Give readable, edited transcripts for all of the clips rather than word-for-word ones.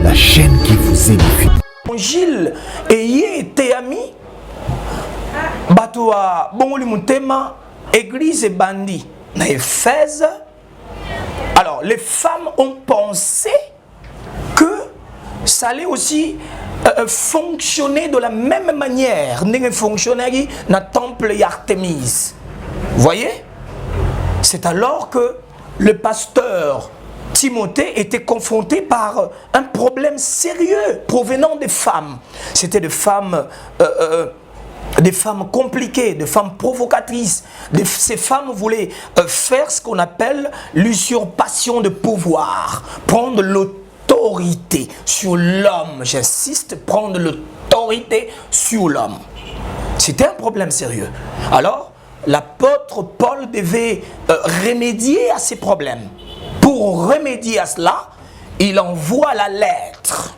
la chaîne qui vous édifie. Gilles et été ami Batoa Bongoli Mutema, église et bandit na Éphèse. Alors les femmes ont pensé que ça allait aussi fonctionner de la même manière que fonctionnait dans le temple d'Artémis. Vous voyez? C'est alors que le pasteur Timothée était confronté par un problème sérieux provenant des femmes. C'était des femmes compliquées, des femmes provocatrices. Ces femmes voulaient faire ce qu'on appelle l'usurpation de pouvoir, prendre l'autorité sur l'homme. J'insiste, prendre l'autorité sur l'homme. C'était un problème sérieux. Alors, l'apôtre Paul devait remédier à ces problèmes. Pour remédier à cela, il envoie la lettre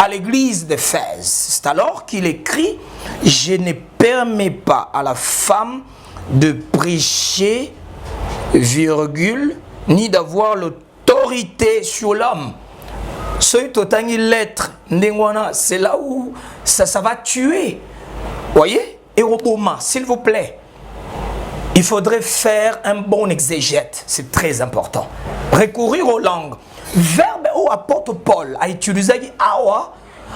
à l'église d'Éphèse. C'est alors qu'il écrit « Je ne permets pas à la femme de prêcher, virgule, ni d'avoir l'autorité sur l'homme. » Cette lettre, c'est là où ça va tuer. Voyez? Et Roboma, s'il vous plaît, il faudrait faire un bon exégète. C'est très important. Recourir aux langues. Verbe où apôtre Paul a utilisé awa,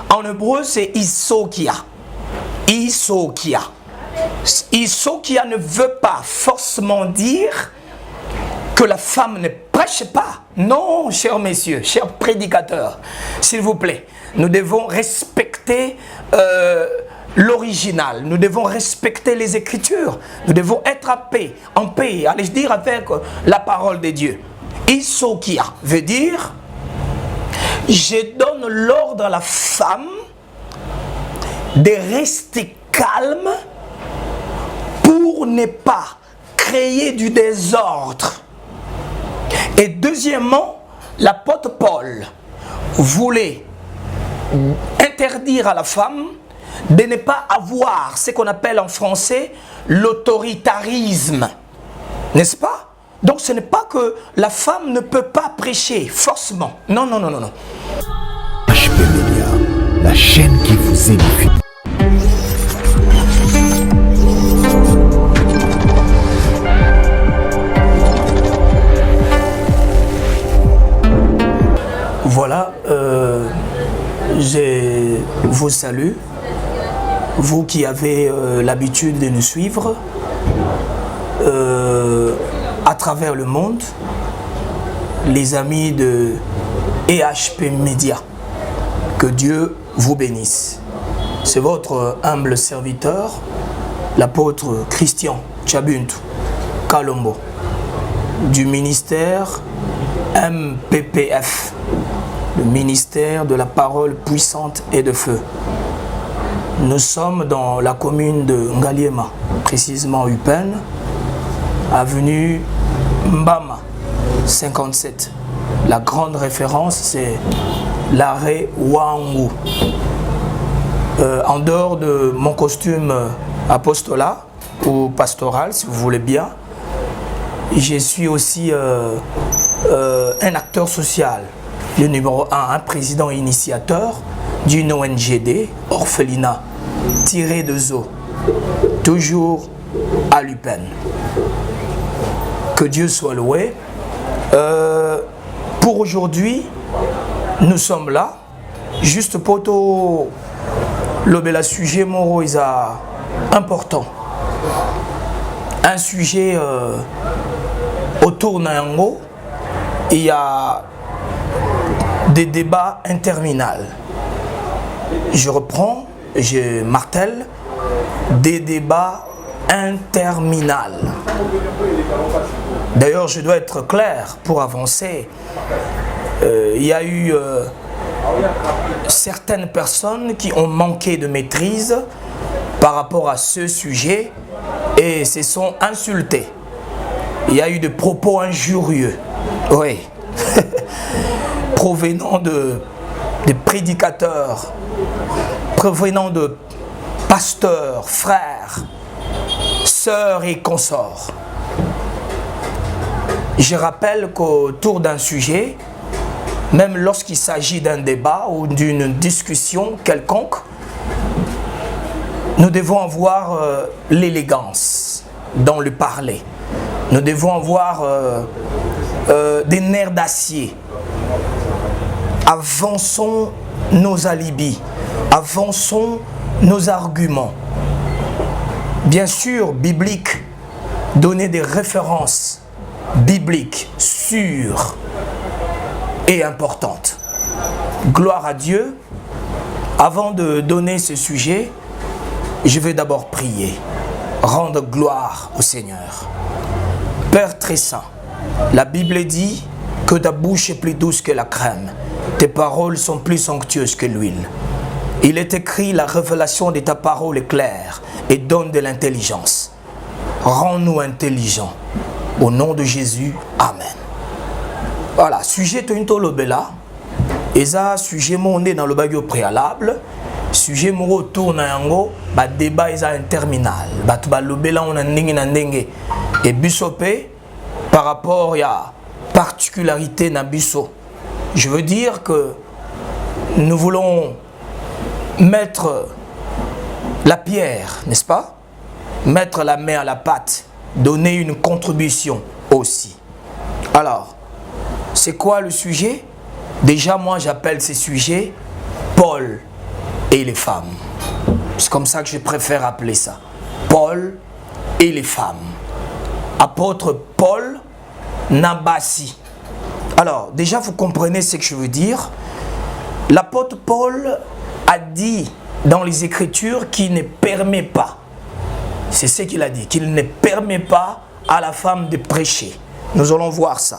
en hébreu c'est isokia. Isokia. Isokia ne veut pas forcément dire que la femme ne prêche pas. Non, chers messieurs, chers prédicateurs, s'il vous plaît, nous devons respecter l'original, nous devons respecter les Écritures, nous devons être en paix, allez dire avec la parole de Dieu. Isokia veut dire je donne l'ordre à la femme de rester calme pour ne pas créer du désordre. Et deuxièmement, l'apôtre Paul voulait interdire à la femme de ne pas avoir ce qu'on appelle en français l'autoritarisme. N'est-ce pas? Donc ce n'est pas que la femme ne peut pas prêcher forcément. Non, non, non, non, non. HP Média, la chaîne qui vous édifie. Voilà, je vous salue, vous qui avez l'habitude de nous suivre à travers le monde, les amis de EHP Média, que Dieu vous bénisse. C'est votre humble serviteur, l'apôtre Christian Tchabuntu Kalombo, du ministère MPPF, le ministère de la parole puissante et de feu. Nous sommes dans la commune de Ngaliema, précisément Upen, avenue Mbama 57. La grande référence, c'est l'arrêt Wangu. En dehors de mon costume apostolat ou pastoral, si vous voulez bien, je suis aussi un acteur social, le numéro 1, un président initiateur d'une ONGD, Orphelinat, tiré de Zo, toujours à Lupen. Que Dieu soit loué. Pour aujourd'hui, nous sommes là, juste pour tout le sujet moro est important. Un sujet autour d'Nyango, il y a des débats interminables. Je reprends, je martèle, des débats interminables. D'ailleurs, je dois être clair pour avancer. Il y a eu certaines personnes qui ont manqué de maîtrise par rapport à ce sujet et se sont insultés. Il y a eu des propos injurieux, oui, provenant de prédicateurs, provenant de pasteurs, frères, sœurs et consorts. Je rappelle qu'autour d'un sujet, même lorsqu'il s'agit d'un débat ou d'une discussion quelconque, nous devons avoir l'élégance dans le parler. Nous devons avoir des nerfs d'acier. Avançons nos alibis, avançons nos arguments. Bien sûr, biblique, donner des références bibliques sûres et importantes. Gloire à Dieu. Avant de donner ce sujet, je vais d'abord prier, rendre gloire au Seigneur. Père très saint, la Bible dit que ta bouche est plus douce que la crème, tes paroles sont plus somptueuses que l'huile. Il est écrit, la révélation de ta parole est claire et donne de l'intelligence. Rends-nous intelligents. Au nom de Jésus, Amen. Voilà, sujet Tointo Lobela, eza sujet monde dans le bagio préalable, sujet moro tourne yango, ba débat eza interminable. Batu ba lobela on a ndenge et bisope par rapport à particularité na biso. Je veux dire que nous voulons mettre la pierre, n'est-ce pas? Mettre la main à la pâte, donner une contribution aussi. Alors, c'est quoi le sujet? Déjà, moi, j'appelle ces sujets Paul et les femmes. C'est comme ça que je préfère appeler ça. Paul et les femmes. Apôtre Paul Nabasi. Alors, déjà, vous comprenez ce que je veux dire. L'apôtre Paul a dit dans les Écritures qu'il ne permet pas, c'est ce qu'il a dit, qu'il ne permet pas à la femme de prêcher. Nous allons voir ça.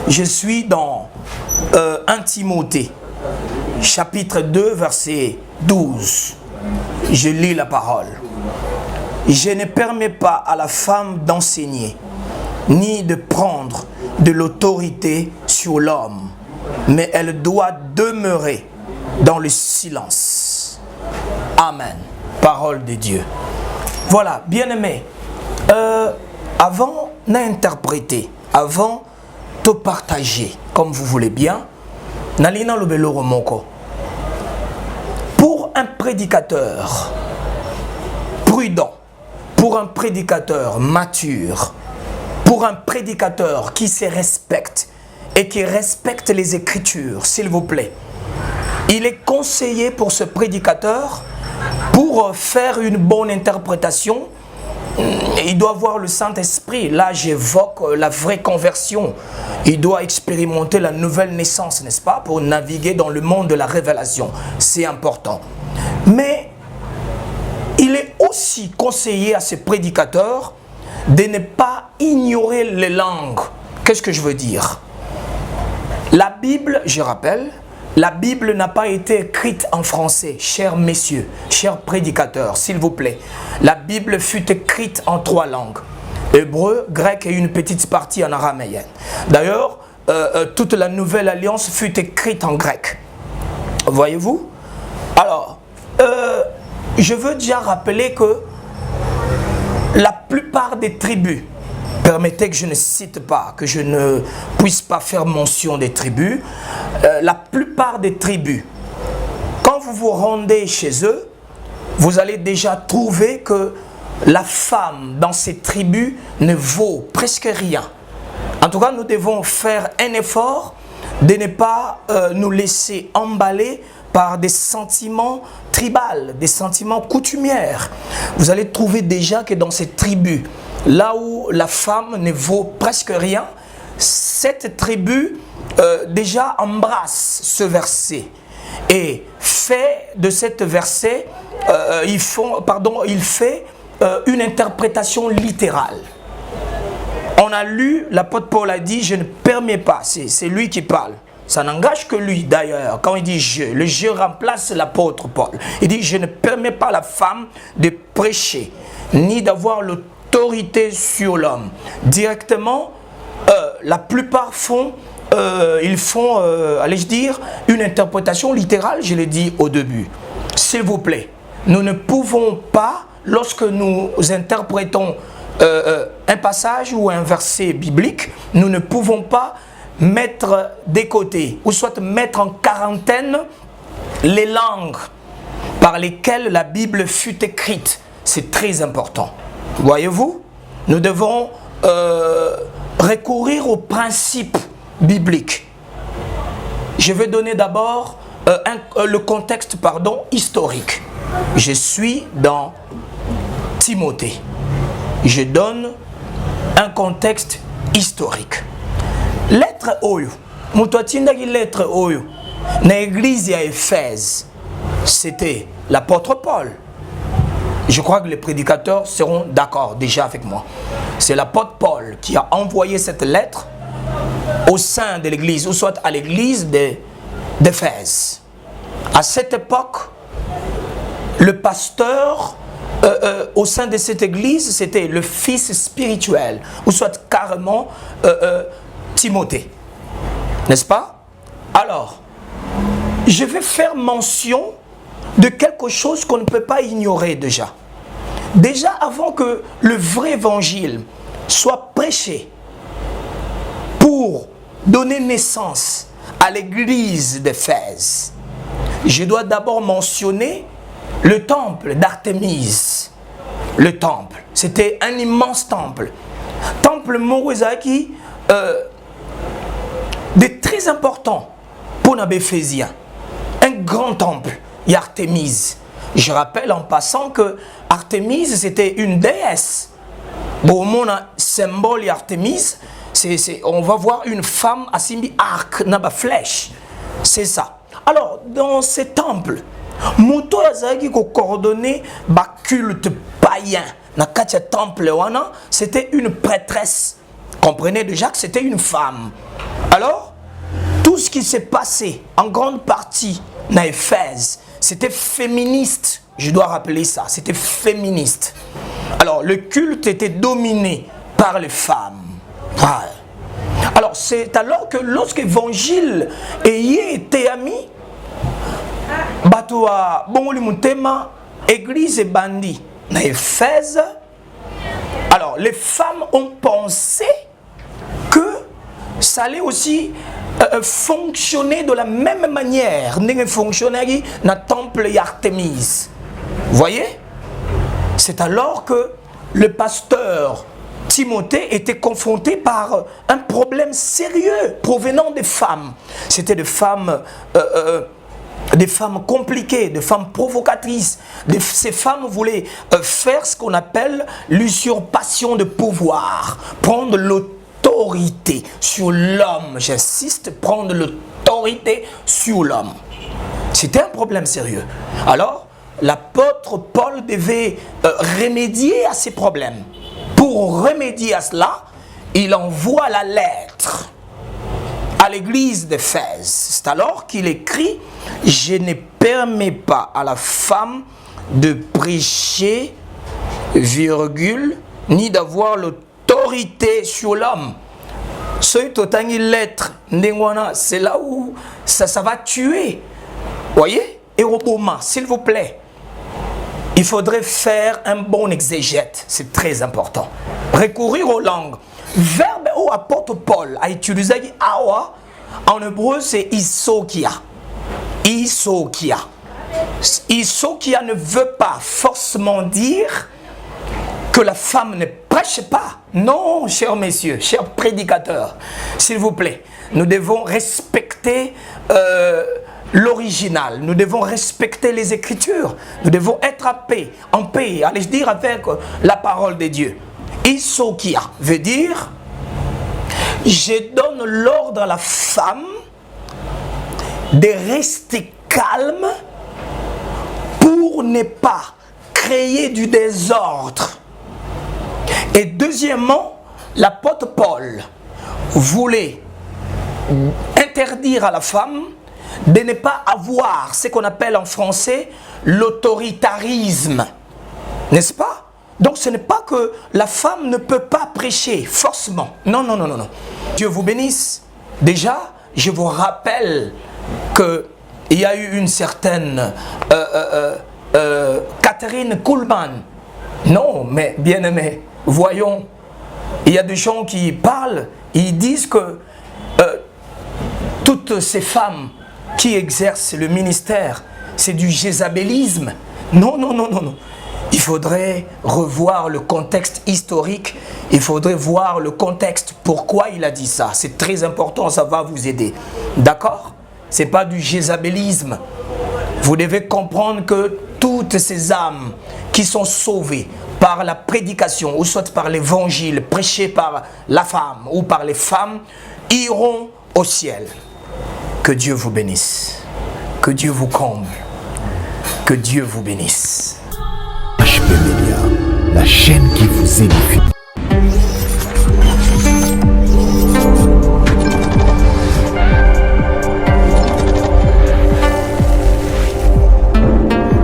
Je suis dans 1 Timothée, chapitre 2, verset 12. Je lis la parole. Je ne permets pas à la femme d'enseigner, ni de prendre de l'autorité sur l'homme, mais elle doit demeurer dans le silence. Amen. Parole de Dieu. Voilà, bien-aimés, avant d'interpréter, avant de partager, comme vous voulez bien, Nalina Lobelo Romoko, pour un prédicateur prudent, pour un prédicateur mature, pour un prédicateur qui se respecte et qui respecte les Écritures, s'il vous plaît, il est conseillé pour ce prédicateur, pour faire une bonne interprétation, il doit avoir le Saint-Esprit. Là, j'évoque la vraie conversion. Il doit expérimenter la nouvelle naissance, n'est-ce pas, pour naviguer dans le monde de la révélation. C'est important. Mais il est aussi conseillé à ce prédicateur de ne pas ignorer les langues. Qu'est-ce que je veux dire? La Bible, je rappelle, la Bible n'a pas été écrite en français, chers messieurs, chers prédicateurs, s'il vous plaît. La Bible fut écrite en 3 langues, hébreu, grec et une petite partie en araméen. D'ailleurs, toute la Nouvelle Alliance fut écrite en grec. Voyez-vous? Alors, je veux déjà rappeler que la plupart des tribus, permettez que je ne cite pas, que je ne puisse pas faire mention des tribus. La plupart des tribus, quand vous vous rendez chez eux, vous allez déjà trouver que la femme dans ces tribus ne vaut presque rien. En tout cas, nous devons faire un effort de ne pas nous laisser emballer par des sentiments tribaux, des sentiments coutumières. Vous allez trouver déjà que dans ces tribus, là où la femme ne vaut presque rien, cette tribu déjà embrasse ce verset et fait de cet verset, il fait une interprétation littérale. On a lu, l'apôtre Paul a dit, je ne permets pas, c'est lui qui parle. Ça n'engage que lui d'ailleurs. Quand il dit je, le je remplace l'apôtre Paul. Il dit je ne permets pas à la femme de prêcher, ni d'avoir l'autorité sur l'homme. Directement, la plupart ils font, allais-je dire, une interprétation littérale, je l'ai dit au début. S'il vous plaît, nous ne pouvons pas, lorsque nous interprétons un passage ou un verset biblique, nous ne pouvons pas mettre des côtés, ou soit mettre en quarantaine les langues par lesquelles la Bible fut écrite. C'est très important. Voyez-vous, nous devons recourir aux principes bibliques. Je vais donner d'abord le contexte historique. Je suis dans Timothée. Je donne un contexte historique. Lettre Oyo. Moutouatindaki lettre Oyo. Dans l'église à Éphèse, c'était l'apôtre Paul. Je crois que les prédicateurs seront d'accord déjà avec moi. C'est l'apôtre Paul qui a envoyé cette lettre au sein de l'église, ou soit à l'église d'Éphèse. À cette époque, le pasteur au sein de cette église, c'était le fils spirituel, ou soit carrément Timothée. N'est-ce pas? Alors, je vais faire mention de quelque chose qu'on ne peut pas ignorer déjà. Déjà avant que le vrai évangile soit prêché pour donner naissance à l'église d'Éphèse, je dois d'abord mentionner le temple d'Artémise. Le temple, c'était un immense temple. Temple Morizaki, de très important pour les Éphésiens. Un grand temple, Artémise. Je rappelle en passant que Artémise, c'était une déesse. Bon, mon symbole Artémise, on va voir une femme à simbi arc, naba flèche. C'est ça. Alors, dans ce temple, Moto Yazaki ko coordonné ba culte païen. Na katia temple wana, c'était une prêtresse. Comprenez déjà que c'était une femme. Alors, tout ce qui s'est passé en grande partie dans Éphèse, c'était féministe. Je dois rappeler ça, c'était féministe. Alors, le culte était dominé par les femmes. Ah. Alors, c'est alors que lorsque l'évangile ayant été ami, Batoa Bongoli Mutema, église et bandit, dans Éphèse, alors les femmes ont pensé que ça allait aussi fonctionner de la même manière que fonctionnait dans le temple d'Artémise. Vous voyez? C'est alors que le pasteur Timothée était confronté par un problème sérieux provenant des femmes. C'était des femmes compliquées, des femmes provocatrices. Ces femmes voulaient faire ce qu'on appelle l'usurpation de pouvoir, prendre l'autorité sur l'homme. J'insiste, prendre l'autorité sur l'homme. C'était un problème sérieux. Alors, l'apôtre Paul devait remédier à ces problèmes. Pour remédier à cela, il envoie la lettre à l'église d'Éphèse. C'est alors qu'il écrit « Je ne permets pas à la femme de prêcher, virgule, ni d'avoir l'autorité sur l'homme. » Ce lettre, c'est là où ça va tuer. Voyez? Et Roboma, s'il vous plaît, il faudrait faire un bon exégète. C'est très important. Recourir aux langues. Verbe où apôtre Paul a utilisé awa, en hébreu c'est isokia. Isokia. Isokia ne veut pas forcément dire que la femme ne prêche pas. Non, chers messieurs, chers prédicateurs, s'il vous plaît, nous devons respecter l'original, nous devons respecter les Écritures, nous devons être en paix, allez dire avec la parole de Dieu. Isokia veut dire je donne l'ordre à la femme de rester calme pour ne pas créer du désordre. Et deuxièmement, l'apôtre Paul voulait interdire à la femme de ne pas avoir ce qu'on appelle en français l'autoritarisme. N'est-ce pas? Donc ce n'est pas que la femme ne peut pas prêcher forcément. Non, non, non, non, non. Dieu vous bénisse. Déjà, je vous rappelle qu'il y a eu une certaine Catherine Kuhlman. Non, mais bien aimé, voyons, il y a des gens qui parlent, ils disent que toutes ces femmes qui exercent le ministère, c'est du jézabélisme. Non, non, non, non, non. Il faudrait revoir le contexte historique. Il faudrait voir le contexte. Pourquoi il a dit ça? C'est très important, ça va vous aider. D'accord? Ce n'est pas du jézabélisme. Vous devez comprendre que toutes ces âmes qui sont sauvées par la prédication, ou soit par l'évangile prêché par la femme ou par les femmes, iront au ciel. Que Dieu vous bénisse. Que Dieu vous comble. Que Dieu vous bénisse. HP Media, la chaîne qui vous édifie.